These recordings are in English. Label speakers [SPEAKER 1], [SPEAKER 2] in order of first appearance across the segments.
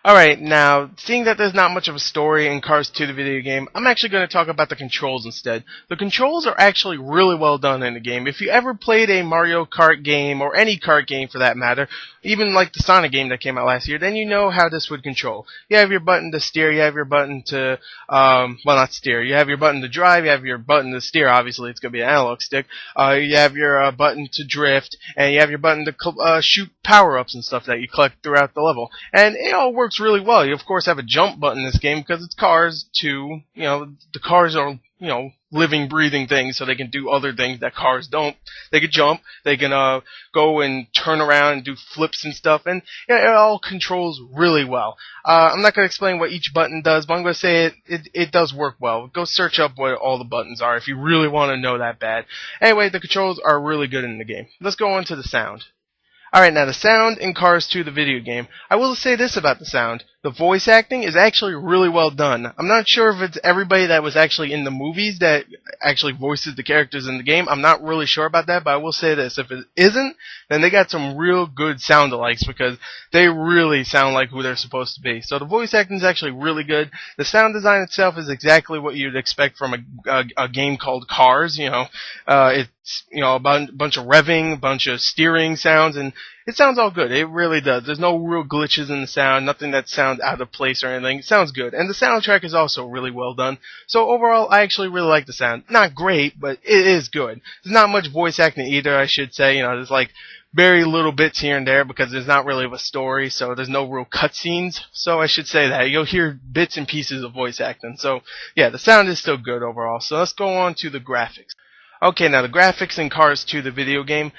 [SPEAKER 1] Alright, now, seeing that there's not much of a story in Cars 2 the video game, I'm actually going to talk about the controls instead. The controls are actually really well done in the game. If you ever played a Mario Kart game, or any kart game for that matter, even like the Sonic game that came out last year, then you know how this would control. You have your button to steer, you have your button to, well not steer, you have your button to drive, you have your button to steer, obviously it's going to be an analog stick, you have your button to drift, and you have your button to shoot power-ups and stuff that you collect throughout the level. And it all works really well. You of course have a jump button in this game because it's Cars 2. You know, the cars are, living, breathing things, so they can do other things that cars don't. They can jump, they can go and turn around and do flips and stuff, and it all controls really well. I'm not going to explain what each button does, but I'm going to say it does work well. Go search up what all the buttons are if you really want to know that bad. Anyway, the controls are really good in the game. Let's go on to the sound. Alright, now the sound in Cars 2, the video game. I will say this about the sound. The voice acting is actually really well done. I'm not sure if it's everybody that was actually in the movies that actually voices the characters in the game. I'm not really sure about that, but I will say this. If it isn't, then they got some real good sound-alikes because they really sound like who they're supposed to be. So the voice acting is actually really good. The sound design itself is exactly what you'd expect from a game called Cars. It's a bunch of revving, a bunch of steering sounds, and it sounds all good. It really does. There's no real glitches in the sound, nothing that sounds out of place or anything. It sounds good. And the soundtrack is also really well done. So overall, I actually really like the sound. Not great, but it is good. There's not much voice acting either, I should say. There's like very little bits here and there because there's not really a story, so there's no real cutscenes. So I should say that. You'll hear bits and pieces of voice acting. So yeah, the sound is still good overall. So let's go on to the graphics. Okay, now the graphics in Cars 2, the video game.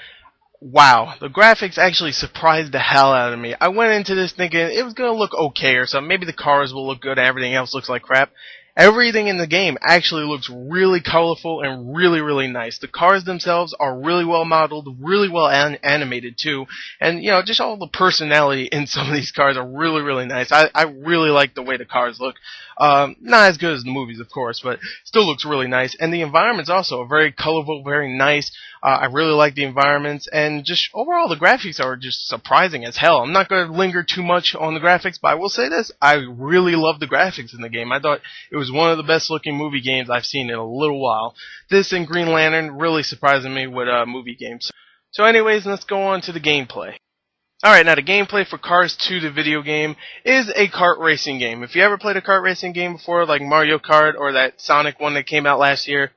[SPEAKER 1] Wow, the graphics actually surprised the hell out of me. I went into this thinking it was going to look okay or something. Maybe the cars will look good and everything else looks like crap. Everything in the game actually looks really colorful and really, really nice. The cars themselves are really well modeled, really well animated too. And, just all the personality in some of these cars are really, really nice. I really like the way the cars look. Not as good as the movies, of course, but still looks really nice. And the environments also are very colorful, very nice. I really like the environments, and just overall the graphics are just surprising as hell. I'm not going to linger too much on the graphics, but I will say this. I really love the graphics in the game. I thought it was one of the best looking movie games I've seen in a little while. This and Green Lantern really surprising me with movie games. So anyways, let's go on to the gameplay. Alright, now the gameplay for Cars 2, the video game, is a kart racing game. If you ever played a kart racing game before, like Mario Kart or that Sonic one that came out last year,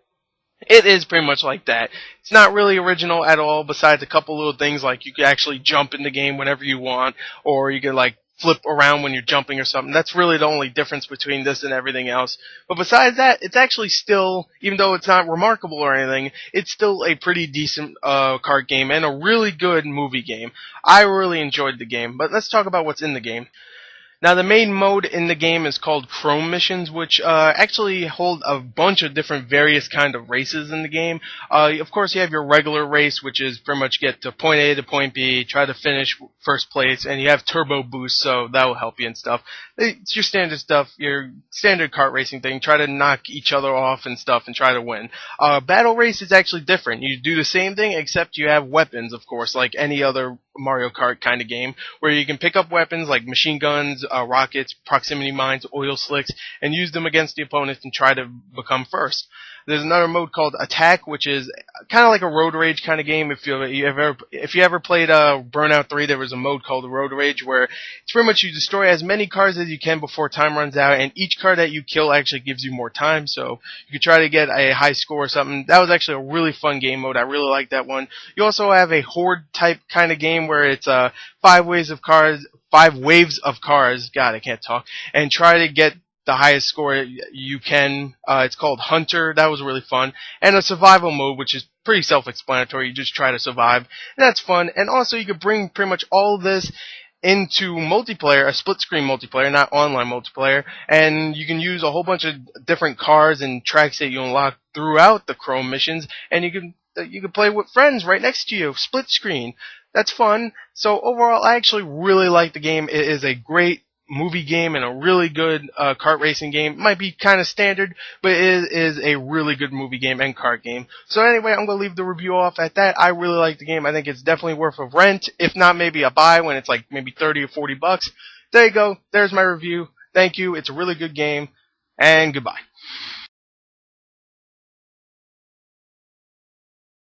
[SPEAKER 1] it is pretty much like that. It's not really original at all, besides a couple little things like you can actually jump in the game whenever you want, or you can like flip around when you're jumping or something. That's really the only difference between this and everything else. But besides that, it's actually still, even though it's not remarkable or anything, it's still a pretty decent kart game and a really good movie game. I really enjoyed the game, but let's talk about what's in the game. Now, the main mode in the game is called Chrome Missions, which actually hold a bunch of different various kind of races in the game. Of course, you have your regular race, which is pretty much get to point A to point B, try to finish first place, and you have turbo boost, so that will help you and stuff. It's your standard stuff, your standard kart racing thing. Try to knock each other off and stuff and try to win. Battle race is actually different. You do the same thing, except you have weapons, of course, like any other Mario Kart kind of game, where you can pick up weapons like machine guns, rockets, proximity mines, oil slicks, and use them against the opponents and try to become first. There's another mode called Attack, which is kind of like a Road Rage kind of game. If you ever played Burnout 3, there was a mode called Road Rage where it's pretty much you destroy as many cars as you can before time runs out, and each car that you kill actually gives you more time, so you can try to get a high score or something. That was actually a really fun game mode. I really like that one. You also have a Horde type kind of game where it's 5 waves of cars, God, I can't talk, and try to get the highest score you can. It's called Hunter. That was really fun. And a survival mode, which is pretty self-explanatory. You just try to survive. And that's fun. And also, you could bring pretty much all this into multiplayer, a split-screen multiplayer, not online multiplayer. And you can use a whole bunch of different cars and tracks that you unlock throughout the Chrome missions. And you can play with friends right next to you, split screen. That's fun. So overall, I actually really like the game. It is a great movie game and a really good kart racing game. It might be kind of standard, but it is a really good movie game and kart game. So anyway, I'm going to leave the review off at that. I really like the game. I think it's definitely worth a rent, if not maybe a buy when it's like maybe 30 or 40 bucks. there you go. There's my review. Thank you. It's a really good game. And goodbye.